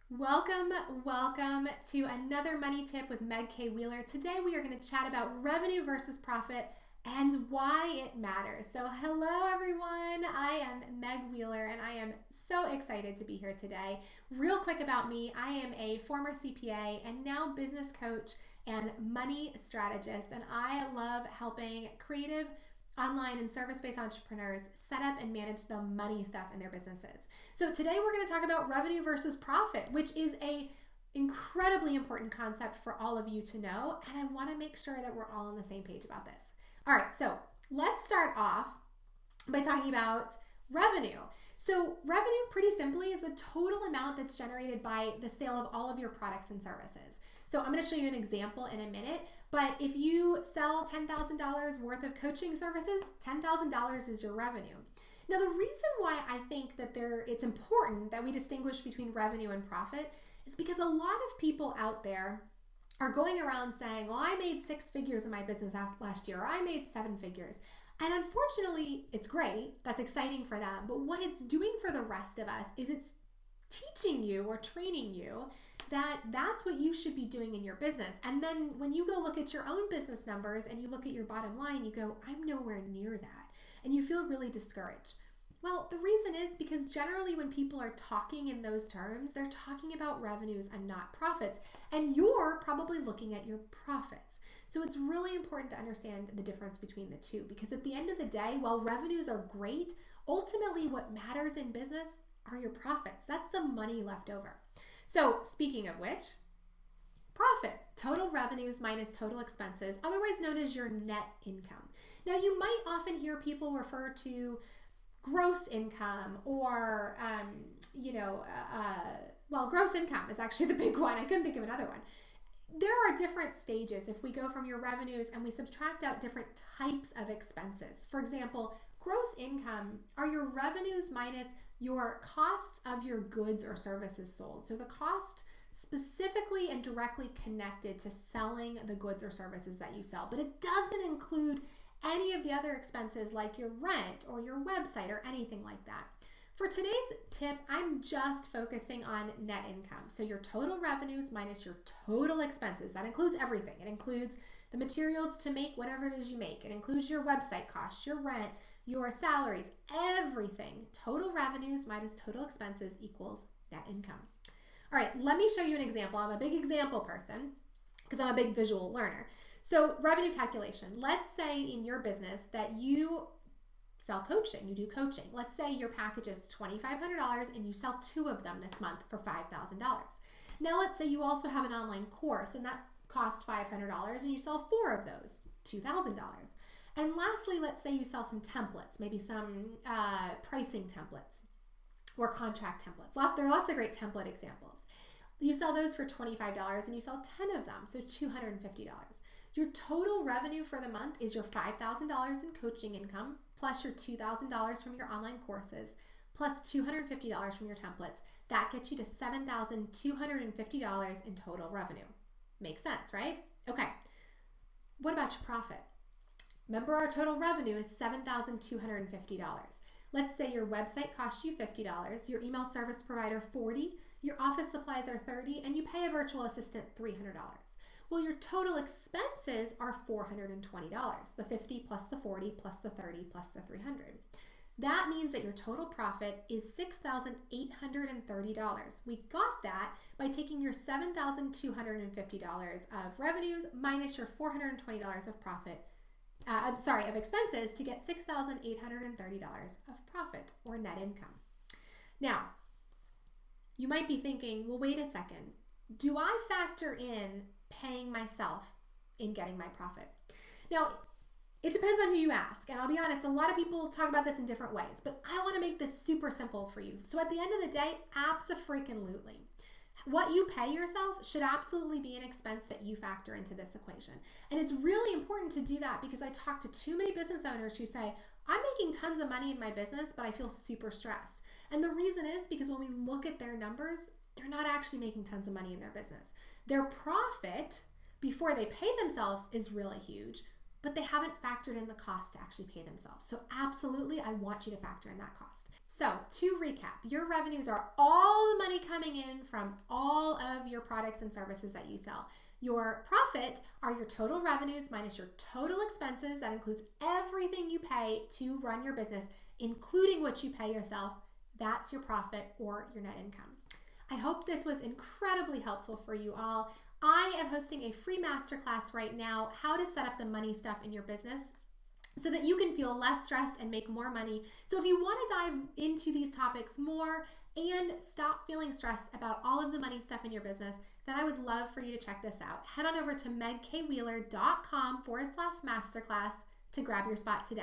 Welcome to another money tip with Meg K. Wheeler. Today we are going to chat about revenue versus profit and why it matters. So hello everyone, I am Meg Wheeler and I am so excited to be here today. Real quick about me, I am a former CPA and now business coach and money strategist, and I love helping creative online and service-based entrepreneurs set up and manage the money stuff in their businesses. So today we're going to talk about revenue versus profit, which is a incredibly important concept for all of you to know, and I want to make sure that we're all on the same page about this. All right, so let's start off by talking about revenue. So revenue, pretty simply, is the total amount that's generated by the sale of all of your products and services. So I'm going to show you an example in a minute, but if you sell $10,000 worth of coaching services, $10,000 is your revenue. Now, the reason why I think that it's important that we distinguish between revenue and profit is because a lot of people out there are going around saying, well, I made 6 figures in my business last year, or I made 7 figures. And unfortunately, it's great. That's exciting for them. But what it's doing for the rest of us is it's teaching you or training you that that's what you should be doing in your business. And then when you go look at your own business numbers and you look at your bottom line, you go, I'm nowhere near that. And you feel really discouraged. Well, the reason is because generally when people are talking in those terms, they're talking about revenues and not profits. And you're probably looking at your profits. So it's really important to understand the difference between the two, because at the end of the day, while revenues are great, ultimately what matters in business are your profits. That's the money left over. So speaking of which, profit, total revenues minus total expenses, otherwise known as your net income. Now, you might often hear people refer to gross income or, gross income is actually the big one. I couldn't think of another one. There are different stages if we go from your revenues and we subtract out different types of expenses. For example, gross income are your revenues minus your costs of your goods or services sold. So the cost specifically and directly connected to selling the goods or services that you sell, but it doesn't include any of the other expenses like your rent or your website or anything like that. For today's tip, I'm just focusing on net income. So your total revenues minus your total expenses. That includes everything. It includes the materials to make whatever it is you make. It includes your website costs, your rent, your salaries, everything. Total revenues minus total expenses equals net income. All right, let me show you an example. I'm a big example person because I'm a big visual learner. So revenue calculation. Let's say in your business that you sell coaching, you do coaching. Let's say your package is $2,500 and you sell 2 of them this month for $5,000. Now let's say you also have an online course and that costs $500 and you sell 4 of those, $2,000. And lastly, let's say you sell some templates, maybe some pricing templates or contract templates. There are lots of great template examples. You sell those for $25 and you sell 10 of them, so $250. Your total revenue for the month is your $5,000 in coaching income, plus your $2,000 from your online courses, plus $250 from your templates. That gets you to $7,250 in total revenue. Makes sense, right? Okay. What about your profit? Remember, our total revenue is $7,250. Let's say your website costs you $50, your email service provider $40, your office supplies are $30, and you pay a virtual assistant $300. Well, your total expenses are $420, the 50 plus the 40 plus the 30 plus the 300. That means that your total profit is $6,830. We got that by taking your $7,250 of revenues minus your $420 of profit, of expenses to get $6,830 of profit or net income. Now, you might be thinking, well, wait a second. Do I factor in paying myself in getting my profit? Now, it depends on who you ask. And I'll be honest, a lot of people talk about this in different ways, but I want to make this super simple for you. So at the end of the day, abso-freaking-lutely, what you pay yourself should absolutely be an expense that you factor into this equation. And it's really important to do that because I talk to too many business owners who say, I'm making tons of money in my business, but I feel super stressed. And the reason is because when we look at their numbers, they're not actually making tons of money in their business. Their profit before they pay themselves is really huge, but they haven't factored in the cost to actually pay themselves. So absolutely, I want you to factor in that cost. So to recap, your revenues are all the money coming in from all of your products and services that you sell. Your profit are your total revenues minus your total expenses. That includes everything you pay to run your business, including what you pay yourself. That's your profit or your net income. I hope this was incredibly helpful for you all. I am hosting a free masterclass right now, how to set up the money stuff in your business so that you can feel less stressed and make more money. So if you want to dive into these topics more and stop feeling stressed about all of the money stuff in your business, then I would love for you to check this out. Head on over to megkwheeler.com/masterclass to grab your spot today.